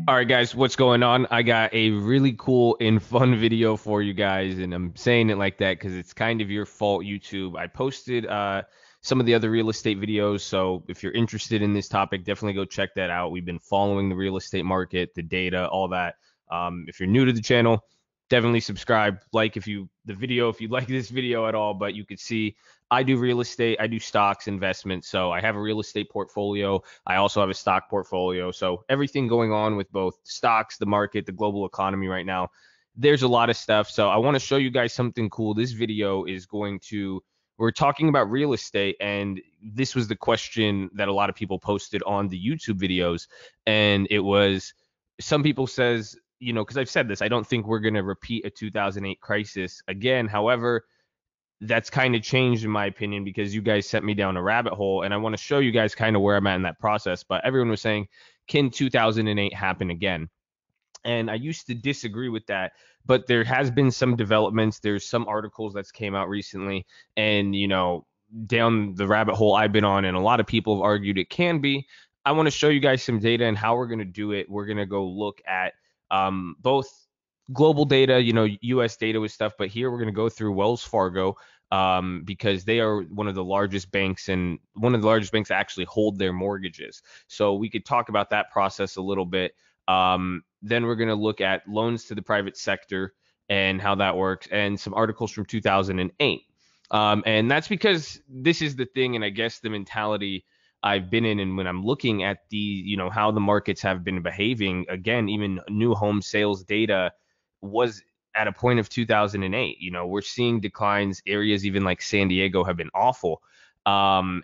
All right, guys, what's going on? I got a really cool and fun video for you guys, and I'm saying it like that because it's kind of your fault, YouTube. I posted some of the other real estate videos, so if you're interested in this topic, definitely go check that out. We've been following the real estate market, the data, all that. If you're new to the channel, definitely subscribe, like if you the video if you like this video at all. But you could see I do real estate, I do stocks, investments, so I have a real estate portfolio. I also have a stock portfolio. So everything going on with both stocks, the market, the global economy right now, there's a lot of stuff. So I want to show you guys something cool. This video is going to we're talking about real estate, and this was the question that a lot of people posted on the YouTube videos. And it was, some people says, because I've said this, I don't think we're going to repeat a 2008 crisis again. However, that's kind of changed in my opinion because you guys sent me down a rabbit hole, and I want to show you guys kind of where I'm at in that process. But everyone was saying, can 2008 happen again? And I used to disagree with that, but there has been some developments. There's some articles that's came out recently, and down the rabbit hole I've been on, and a lot of people have argued it can be. I want to show you guys some data and how we're going to do it. We're going to go look at both global data, US data with stuff, but here we're going to go through Wells Fargo, because they are one of the largest banks, and one of the largest banks that actually hold their mortgages. So we could talk about that process a little bit. Then we're going to look at loans to the private sector and how that works, and some articles from 2008. And that's because this is the thing, and I guess the mentality I've been in, and when I'm looking at how the markets have been behaving, again, even new home sales data was at a point of 2008. We're seeing declines. Areas even like San Diego have been awful. And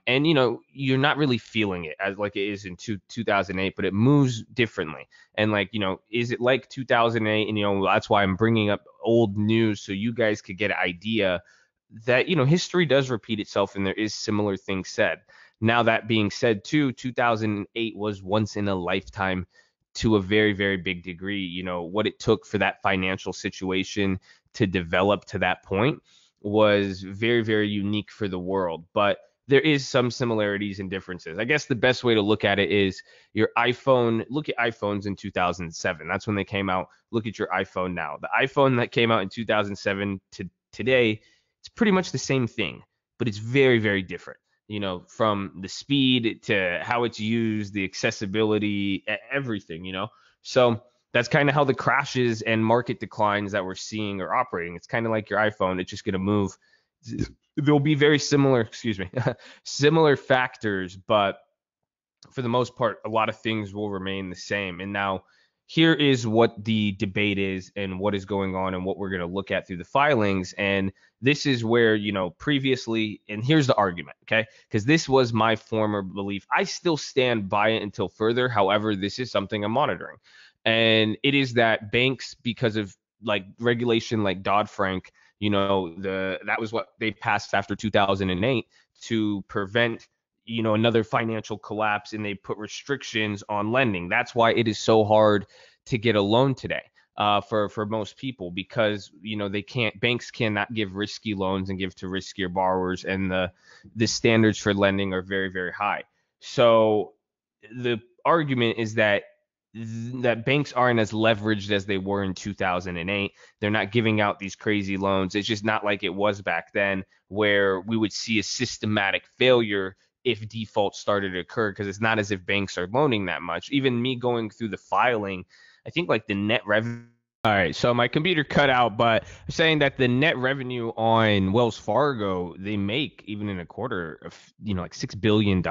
you're not really feeling it as like it is in 2008, but it moves differently. And like, is it like 2008? And that's why I'm bringing up old news, so you guys could get an idea that history does repeat itself, and there is similar things said. Now, that being said, too, 2008 was once in a lifetime to a very, very big degree. What it took for that financial situation to develop to that point was very, very unique for the world. But there is some similarities and differences. I guess the best way to look at it is your iPhone. Look at iPhones in 2007. That's when they came out. Look at your iPhone now. The iPhone that came out in 2007 to today, it's pretty much the same thing, but it's very, very different. From the speed to how it's used, the accessibility, everything. So that's kind of how the crashes and market declines that we're seeing are operating. It's kind of like your iPhone. It's just going to move. There'll be very similar, excuse me, similar factors, but for the most part, a lot of things will remain the same. And now, here is what the debate is, and what is going on, and what we're going to look at through the filings. And this is where, previously, and here's the argument, okay? Because this was my former belief. I still stand by it until further. However, this is something I'm monitoring. And it is that banks, because of like regulation like Dodd-Frank, that was what they passed after 2008 to prevent another financial collapse, and they put restrictions on lending. That's why it is so hard to get a loan today, for most people, because banks cannot give risky loans and give to riskier borrowers, and the standards for lending are very, very high. So the argument is that banks aren't as leveraged as they were in 2008. They're not giving out these crazy loans. It's just not like it was back then, where we would see a systematic failure if default started to occur, because it's not as if banks are loaning that much. Even me going through the filing, I think like the net revenue. All right, so my computer cut out, but saying that the net revenue on Wells Fargo, they make even in a quarter of like $6 billion,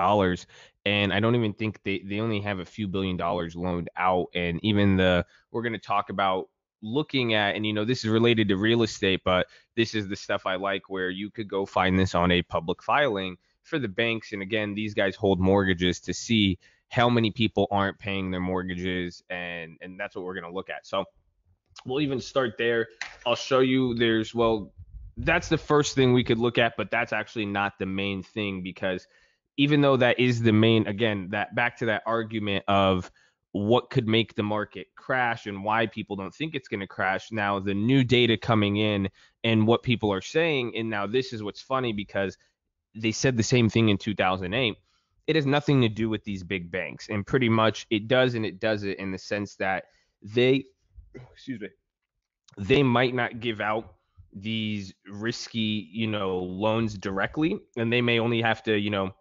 and I don't even think they only have a few $1 billion loaned out. And even we're going to talk about looking at, and this is related to real estate, but this is the stuff I like, where you could go find this on a public filing for the banks. And again, these guys hold mortgages to see how many people aren't paying their mortgages, and that's what we're going to look at. So we'll even start there. I'll show you that's the first thing we could look at, but that's actually not the main thing, because even though that is the main, again, that back to that argument of what could make the market crash and why people don't think it's going to crash. Now, the new data coming in and what people are saying, and now this is what's funny, because they said the same thing in 2008, it has nothing to do with these big banks. And pretty much it does, and it does it in the sense that they, excuse me, they might not give out these risky, loans directly, and they may only have to,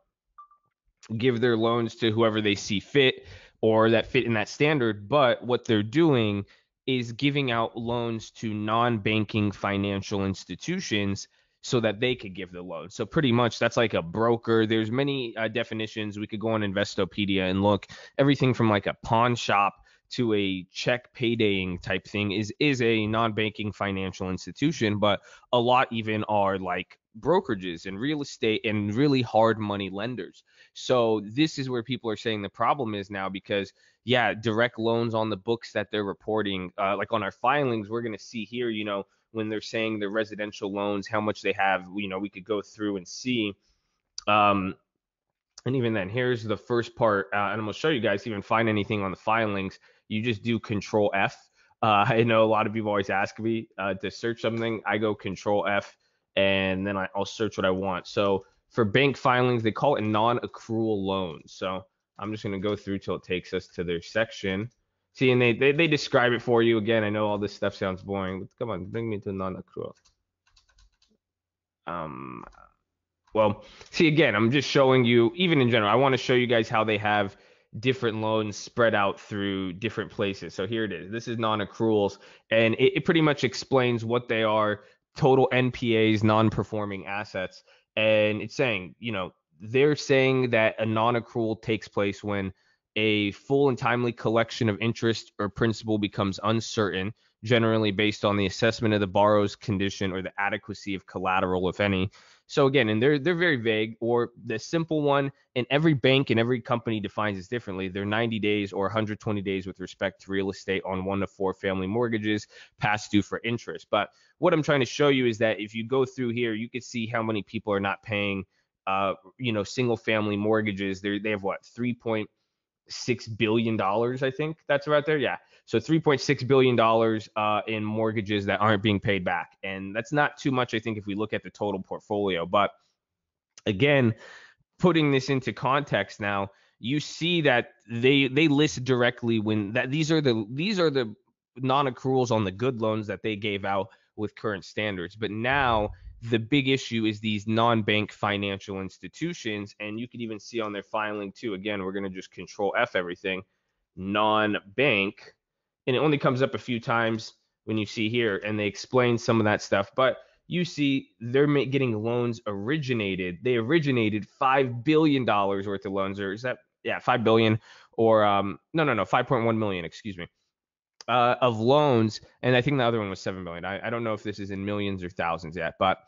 give their loans to whoever they see fit or that fit in that standard. But what they're doing is giving out loans to non-banking financial institutions so that they could give the loan. So pretty much that's like a broker. There's many definitions. We could go on Investopedia and look. Everything from like a pawn shop to a check paydaying type thing is a non-banking financial institution, but a lot even are like brokerages and real estate and really hard money lenders. So this is where people are saying the problem is now, because yeah, direct loans on the books that they're reporting, like on our filings, we're going to see here, when they're saying the residential loans, how much they have, we could go through and see. Um, and even then, here's the first part, and I'm going to show you guys, even find anything on the filings, you just do Control F. I know a lot of people always ask me to search something. I go Control F, and then I'll search what I want. So for bank filings, they call it non-accrual loans. So I'm just going to go through till it takes us to their section. See, and they describe it for you. Again, I know all this stuff sounds boring, but come on, bring me to non-accrual. Um, Well, see, again, I'm just showing you, even in general, I want to show you guys how they have different loans spread out through different places. So here it is. This is non-accruals, and it pretty much explains what they are: total NPAs, non-performing assets. And it's saying, they're saying that a non-accrual takes place when a full and timely collection of interest or principal becomes uncertain, generally based on the assessment of the borrower's condition or the adequacy of collateral, if any. So again, and they're very vague, or the simple one, and every bank and every company defines this differently. They're 90 days or 120 days with respect to real estate on 1 to 4 family mortgages past due for interest. But what I'm trying to show you is that if you go through here, you can see how many people are not paying single family mortgages. They have what, $3.6 billion, I think that's right there. Yeah. So $3.6 billion in mortgages that aren't being paid back. And that's not too much, I think, if we look at the total portfolio. But again, putting this into context now, you see that they list directly when that these are the non-accruals on the good loans that they gave out with current standards. But now the big issue is these non-bank financial institutions, and you can even see on their filing too. Again, we're going to just Control F everything, non-bank, and it only comes up a few times when you see here, and they explain some of that stuff. But you see they're getting loans originated. They originated $5 billion worth of loans, or is that, yeah, 5 billion, or no, 5.1 million, excuse me, of loans. And I think the other one was 7 billion. I don't know if this is in millions or thousands yet, but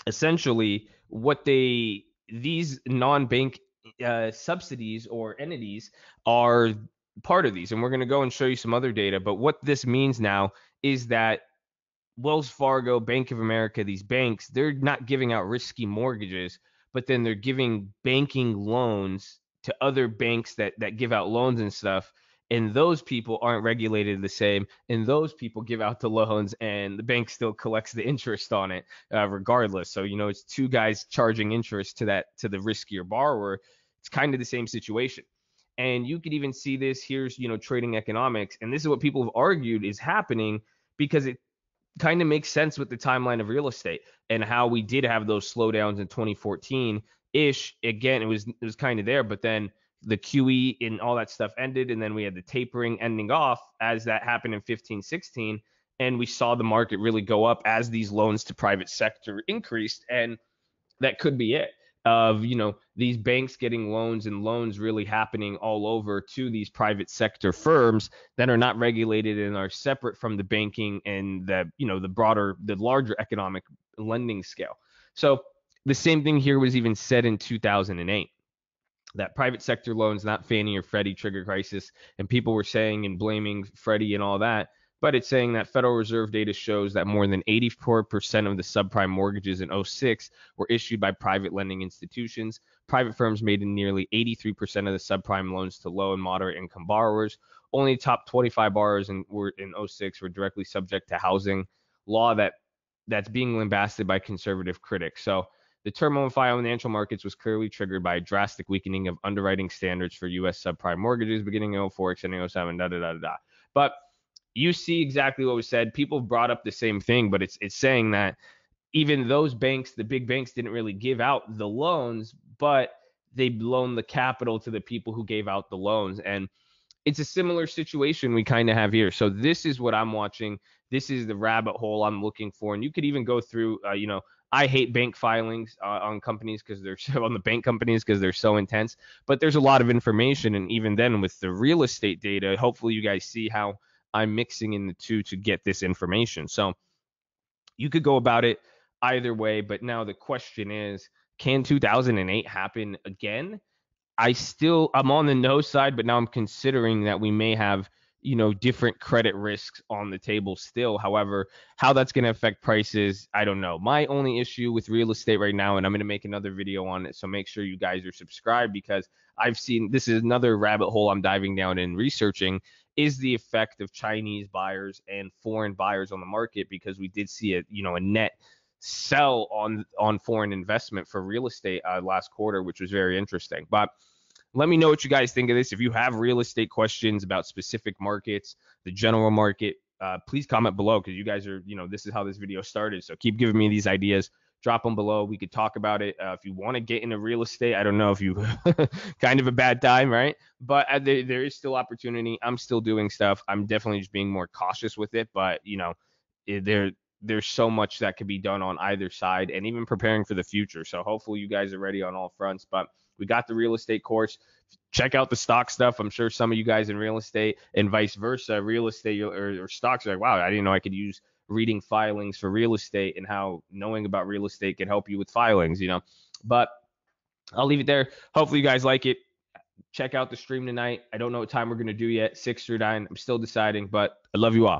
essentially what these non-bank subsidies or entities are part of these. And we're going to go and show you some other data. But what this means now is that Wells Fargo, Bank of America, these banks, they're not giving out risky mortgages, but then they're giving banking loans to other banks that give out loans and stuff. And those people aren't regulated the same. And those people give out the loans, and the bank still collects the interest on it, regardless. So, it's two guys charging interest to the riskier borrower. It's kind of the same situation. And you could even see this. Here's, trading economics. And this is what people have argued is happening, because it kind of makes sense with the timeline of real estate and how we did have those slowdowns in 2014 ish. Again, it was kind of there, but then the QE and all that stuff ended, and then we had the tapering ending off as that happened in 15, 16, and we saw the market really go up as these loans to private sector increased. And that could be it, of these banks getting loans, and loans really happening all over to these private sector firms that are not regulated and are separate from the banking and the larger economic lending scale. So the same thing here was even said in 2008, that private sector loans, not Fannie or Freddie, trigger crisis. And people were saying and blaming Freddie and all that. But it's saying that Federal Reserve data shows that more than 84% of the subprime mortgages in '06 were issued by private lending institutions. Private firms made nearly 83% of the subprime loans to low and moderate income borrowers. Only top 25 borrowers in '06 were directly subject to housing law that's being lambasted by conservative critics. So The turmoil in financial markets was clearly triggered by a drastic weakening of underwriting standards for U.S. subprime mortgages beginning in 04, extending in 07, da da da da. But you see exactly what was said. People brought up the same thing, but it's saying that even those banks, the big banks, didn't really give out the loans, but they loaned the capital to the people who gave out the loans. And it's a similar situation we kind of have here. So this is what I'm watching. This is the rabbit hole I'm looking for. And you could even go through, I hate bank filings on companies because they're so on the bank companies because they're so intense. But there's a lot of information. And even then with the real estate data, hopefully you guys see how I'm mixing in the two to get this information. So you could go about it either way. But now the question is, can 2008 happen again? I'm on the no side, but now I'm considering that we may have, different credit risks on the table still. However, how that's going to affect prices, I don't know. My only issue with real estate right now, and I'm going to make another video on it, so make sure you guys are subscribed because I've seen this is another rabbit hole I'm diving down in researching is the effect of Chinese buyers and foreign buyers on the market because we did see a net sell on foreign investment for real estate last quarter, which was very interesting. But let me know what you guys think of this. If you have real estate questions about specific markets, the general market, please comment below because you guys are, this is how this video started. So keep giving me these ideas. Drop them below. We could talk about it. If you want to get into real estate, I don't know if you kind of a bad time, right? But there is still opportunity. I'm still doing stuff. I'm definitely just being more cautious with it. But, there's so much that could be done on either side and even preparing for the future. So hopefully you guys are ready on all fronts. But we got the real estate course. Check out the stock stuff. I'm sure some of you guys in real estate and vice versa, real estate or stocks are like, wow, I didn't know I could use reading filings for real estate and how knowing about real estate can help you with filings, But I'll leave it there. Hopefully you guys like it. Check out the stream tonight. I don't know what time we're going to do yet, 6 or 9. I'm still deciding, but I love you all.